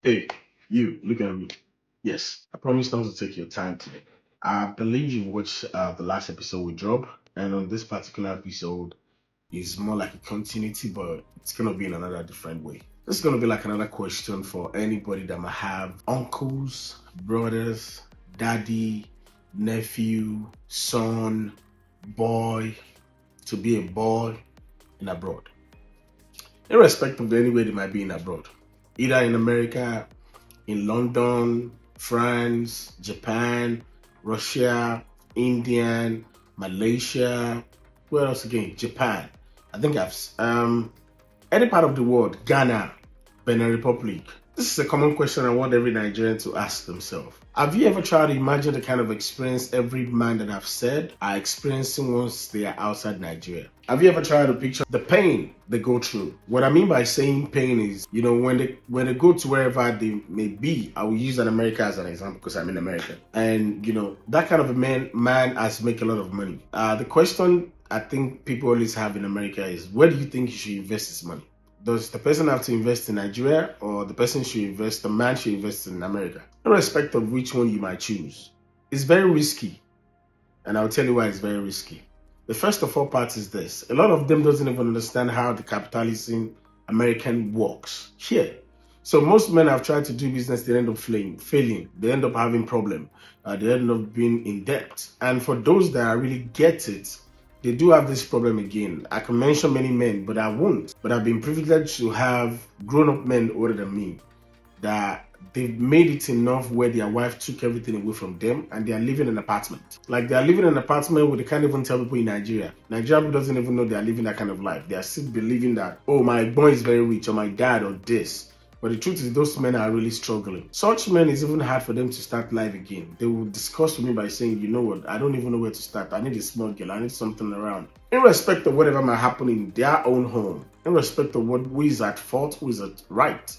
Hey, you, look at me. Yes, I promise not to take your time today. I believe you watched the last episode we dropped, and on this particular episode is more like a continuity, but it's gonna be in another different way. This is gonna be like another question for anybody that might have uncles, brothers, daddy, nephew, son, boy, to be a boy in abroad. Irrespective of any way they might be in abroad, either in America, in London, France, Japan, Russia, India, Malaysia. Where else again? Japan. I think I've any part of the world, Ghana, Benin Republic. This is a common question I want every Nigerian to ask themselves. Have you ever tried to imagine the kind of experience every man that I've said are experiencing once they are outside Nigeria? Have you ever tried to picture the pain they go through? What I mean by saying pain is, when they go to wherever they may be, I will use America as an example because I'm in America. And that kind of a man has make a lot of money. The question I think people always have in America is, where do you think you should invest his money? Does the person have to invest in Nigeria, or the man should invest in America? Irrespective of which one you might choose, it's very risky. And I'll tell you why it's very risky. The first of all part is this. A lot of them doesn't even understand how the capitalism American works here. So most men have tried to do business, they end up failing. They end up having problem. They end up being in debt. And for those that really get it, they do have this problem again. I can mention many men, but I won't. But I've been privileged to have grown-up men older than me that they've made it enough where their wife took everything away from them and they are living in an apartment. Like, they are living in an apartment where they can't even tell people in Nigeria. Nigeria doesn't even know they are living that kind of life. They are still believing that, oh, my boy is very rich, or my dad, or this. But the truth is, those men are really struggling. Such men, it's even hard for them to start life again. They will discuss with me by saying, you know what, I don't even know where to start. I need a small girl. I need something around. Irrespective of whatever might happen in their own home, irrespective of who is at fault, who is at right,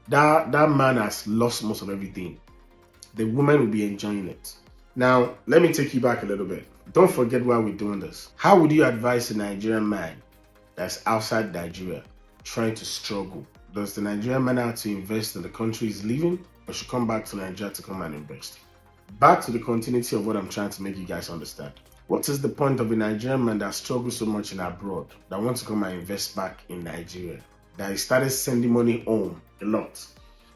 that man has lost most of everything. The woman will be enjoying it. Now, let me take you back a little bit. Don't forget why we're doing this. How would you advise a Nigerian man that's outside Nigeria trying to struggle? Does the Nigerian man have to invest in the country he's living, or should come back to Nigeria to come and invest? Back to the continuity of what I'm trying to make you guys understand. What is the point of a Nigerian man that struggles so much in abroad, that wants to come and invest back in Nigeria, that he started sending money home a lot,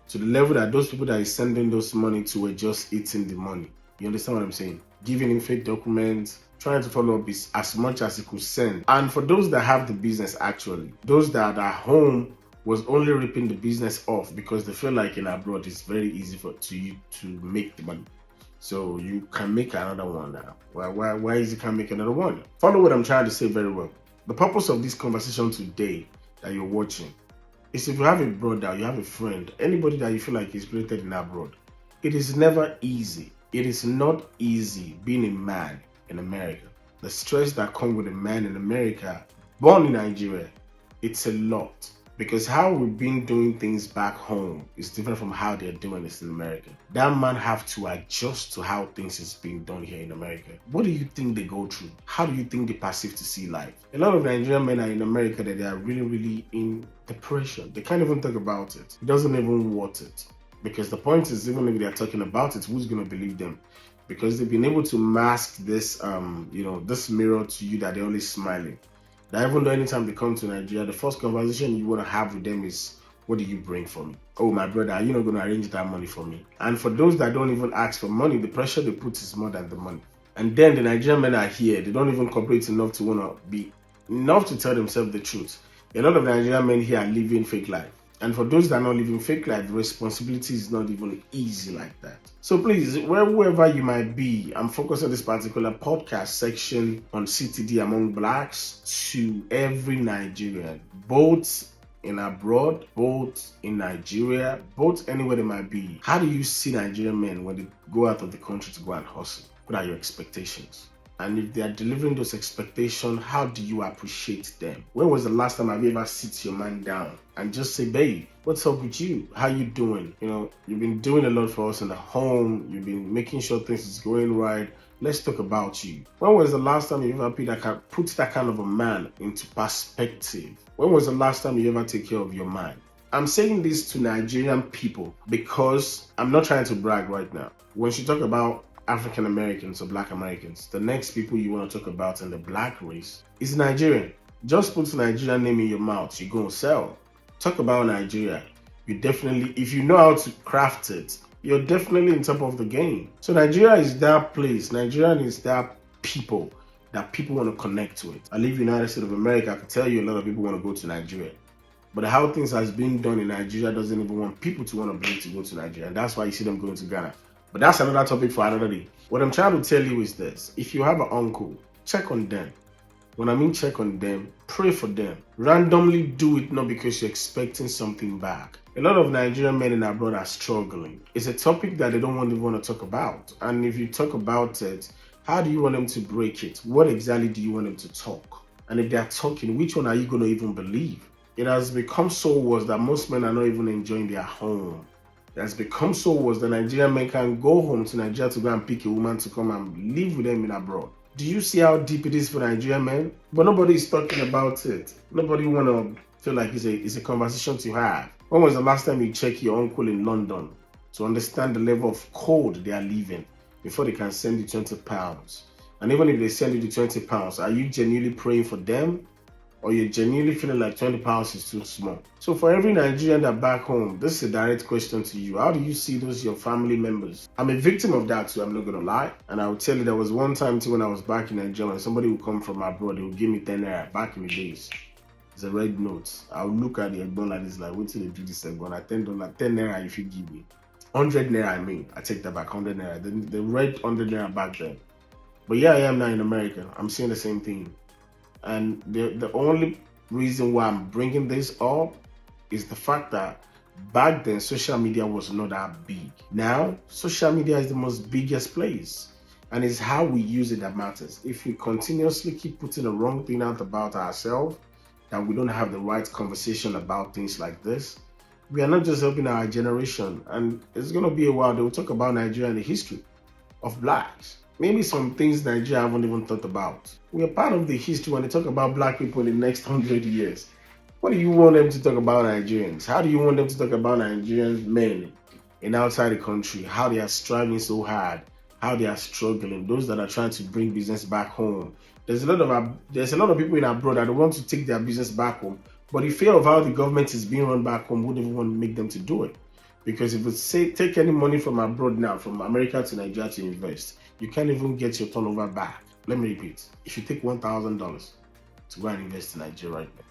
to the level that those people that he's sending those money to were just eating the money? You understand what I'm saying? Giving him fake documents, trying to follow up as much as he could send. And for those that have the business, actually, those that are home was only ripping the business off because they feel like in abroad it's very easy for you to make the money. So you can make another one now. Why is you can't make another one? Follow what I'm trying to say very well. The purpose of this conversation today that you're watching is, if you have a brother, you have a friend, anybody that you feel like is created in abroad, it is never easy. It is not easy being a man in America. The stress that comes with a man in America, born in Nigeria, it's a lot. Because how we've been doing things back home is different from how they're doing this in America. That man have to adjust to how things is being done here in America. What do you think they go through? How do you think they perceive to see life? A lot of Nigerian men are in America that they are really, really in depression. They can't even talk about it. It doesn't even want it. Because the point is, even if they're talking about it, who's going to believe them? Because they've been able to mask this, this mirror to you that they're only smiling. That even though anytime they come to Nigeria, the first conversation you want to have with them is, what do you bring for me? Oh, my brother, are you not going to arrange that money for me? And for those that don't even ask for money, the pressure they put is more than the money. And then the Nigerian men are here. They don't even cooperate enough to want to be enough to tell themselves the truth. A lot of Nigerian men here are living fake life. And for those that are not living fake life, the responsibility is not even easy like that. So please, wherever you might be, I'm focusing on this particular podcast section on CTD Among Blacks to every Nigerian, both in abroad, both in Nigeria, both anywhere they might be. How do you see Nigerian men when they go out of the country to go and hustle? What are your expectations? And if they are delivering those expectations, how do you appreciate them? When was the last time have you ever sit your man down and just say, babe, what's up with you? How you doing? You've been doing a lot for us in the home. You've been making sure things is going right. Let's talk about you. When was the last time you ever put that kind of a man into perspective? When was the last time you ever take care of your man? I'm saying this to Nigerian people because I'm not trying to brag right now. When you talk about African Americans or Black Americans, the next people you want to talk about in the Black race is Nigerian. Just put Nigerian name in your mouth, you're going to sell. Talk about Nigeria. You definitely, if you know how to craft it, you're definitely in top of the game. So Nigeria is that place. Nigeria is that people that people want to connect to it. I live in the United States of America. I can tell you a lot of people want to go to Nigeria. But how things has been done in Nigeria doesn't even want people to want to bring to go to Nigeria. And that's why you see them going to Ghana. But that's another topic for another day. What I'm trying to tell you is this. If you have an uncle, check on them. When I mean check on them, pray for them. Randomly do it not because you're expecting something back. A lot of Nigerian men in abroad are struggling. It's a topic that they don't even want to talk about. And if you talk about it, how do you want them to break it? What exactly do you want them to talk? And if they're talking, which one are you going to even believe? It has become so worse that most men are not even enjoying their home. It has become so worse that Nigerian men can go home to Nigeria to go and pick a woman to come and live with them in abroad. Do you see how deep it is for Nigerian men? But nobody is talking about it. Nobody want to feel like it's a conversation to have. When was the last time you check your uncle in London to understand the level of cold they are living before they can send you 20 pounds? And even if they send you the 20 pounds, are you genuinely praying for them? Or you're genuinely feeling like 20 pounds is too small? So for every Nigerian that back home, this is a direct question to you. How do you see those your family members? I'm a victim of that too, I'm not going to lie. And I will tell you, there was one time too when I was back in Nigeria, when somebody would come from abroad, they would give me 10 naira back in the days. It's a red note. I would look at the Egbon like this, like, wait till they do this Egbon. At $10, 10 naira if you give me. 100 naira, I mean. I take that back, 100 naira. The red 100 naira back then. But yeah, I am now in America. I'm seeing the same thing. And the only reason why I'm bringing this up is the fact that back then social media was not that big. Now social media is the most biggest place, and it's how we use it that matters. If we continuously keep putting the wrong thing out about ourselves, that we don't have the right conversation about things like this, we are not just helping our generation. And it's going to be a while they will talk about Nigeria and the history of blacks. Maybe some things Nigeria haven't even thought about. We are part of the history when they talk about black people in the next 100 years. What do you want them to talk about Nigerians? How do you want them to talk about Nigerian men in outside the country? How they are striving so hard, how they are struggling, those that are trying to bring business back home. There's a lot of people in abroad that want to take their business back home, but the fear of how the government is being run back home wouldn't even want to make them to do it. Because if we say take any money from abroad now, from America to Nigeria to invest, you can't even get your turnover back. Let me repeat. If you take $1,000 to go and invest in Nigeria right now,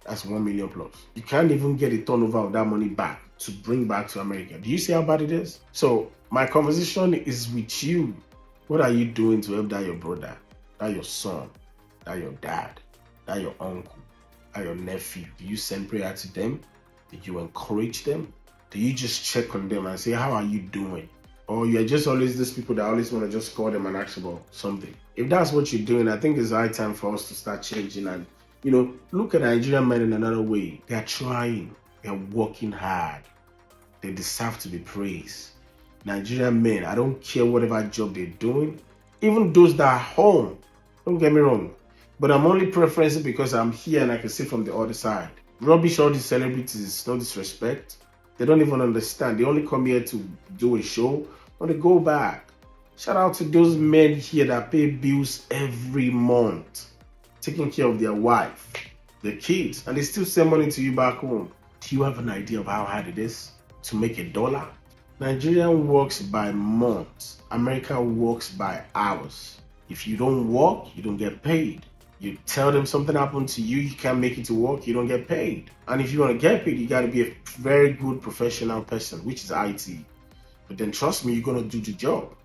that's 1 million plus. You can't even get a turnover of that money back to bring back to America. Do you see how bad it is? So my conversation is with you. What are you doing to help that your brother, that your son, that your dad, that your uncle, that your nephew? Do you send prayer to them? Do you encourage them? Do you just check on them and say, how are you doing? Or you're just always these people that always want to just call them and ask about something? If that's what you're doing, I think it's high time for us to start changing and, look at Nigerian men in another way. They're trying. They're working hard. They deserve to be praised. Nigerian men, I don't care whatever job they're doing, even those that are home, don't get me wrong, but I'm only preferencing because I'm here and I can see from the other side. Rubbish all these celebrities, no disrespect. They don't even understand. They only come here to do a show when they go back. Shout out to those men here that pay bills every month, taking care of their wife, their kids, and they still send money to you back home. Do you have an idea of how hard it is to make $1? Nigeria works by months. America works by hours. If you don't work, you don't get paid. You tell them something happened to you, you can't make it to work, you don't get paid. And if you want to get paid, you got to be a very good professional person, which is IT. But then trust me, you're going to do the job.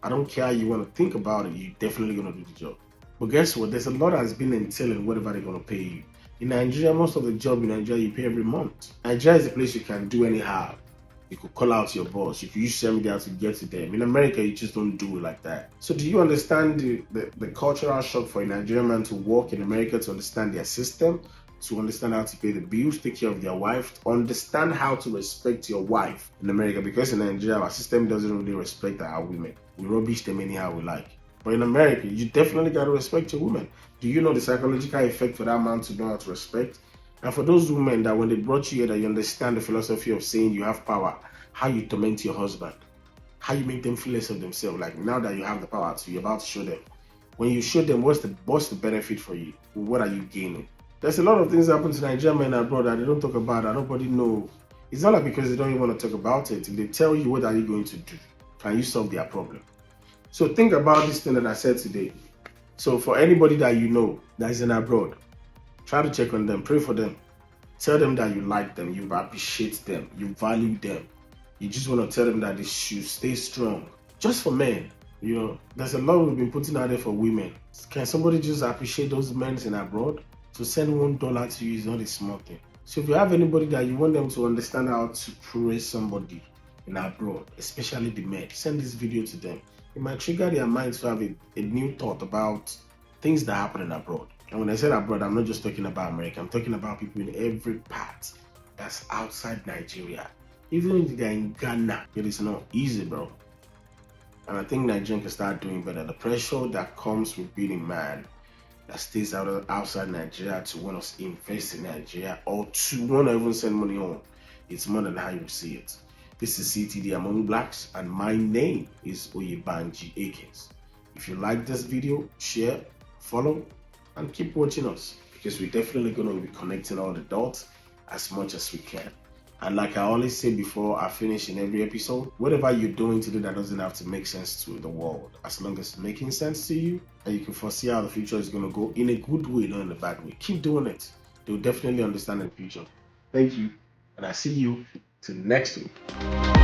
I don't care how you want to think about it, you're definitely going to do the job. But guess what? There's a lot that's been entailing whatever they're going to pay you. In Nigeria, most of the job in Nigeria, you pay every month. Nigeria is a place you can do anyhow. You could call out your boss. You could use social media to get to them. In America, you just don't do it like that. So do you understand the cultural shock for a Nigerian man to work in America, to understand their system, to understand how to pay the bills, take care of their wife, to understand how to respect your wife in America? Because in Nigeria, our system doesn't really respect our women. We rubbish them anyhow we like. But in America, you definitely got to respect your woman. Do you know the psychological effect for that man to know how to respect? And for those women that when they brought you here, that you understand the philosophy of saying you have power, how you torment your husband, how you make them feel less of themselves. Like now that you have the power to, you're about to show them. When you show them, what's the benefit for you? What are you gaining? There's a lot of things that happen to Nigerian men abroad that they don't talk about, that nobody knows. It's not like because they don't even want to talk about it. If they tell you, what are you going to do? Can you solve their problem? So think about this thing that I said today. So for anybody that you know that is in abroad, try to check on them, pray for them. Tell them that you like them, you appreciate them, you value them. You just want to tell them that they should stay strong. Just for men, there's a lot we've been putting out there for women. Can somebody just appreciate those men in abroad? To send $1 to you is not a small thing. So if you have anybody that you want them to understand how to praise somebody in abroad, especially the men, send this video to them. It might trigger their minds to have a new thought about things that happen in abroad. And when I said abroad, I'm not just talking about America. I'm talking about people in every part that's outside Nigeria. Even if they're in Ghana, it is not easy, bro. And I think Nigeria can start doing better. The pressure that comes with being a man that stays outside Nigeria to want to invest in Nigeria or to want to even send money home, it's more than how you see it. This is CTD Among Blacks, and my name is Oyebanji Akins. If you like this video, share, follow, and keep watching us, because we're definitely going to be connecting all the dots as much as we can. And like I always say before I finish in every episode, whatever you're doing today that doesn't have to make sense to the world, as long as it's making sense to you and you can foresee how the future is going to go in a good way, not in a bad way, keep doing it. They'll definitely understand in the future. Thank you, and I see you till next week.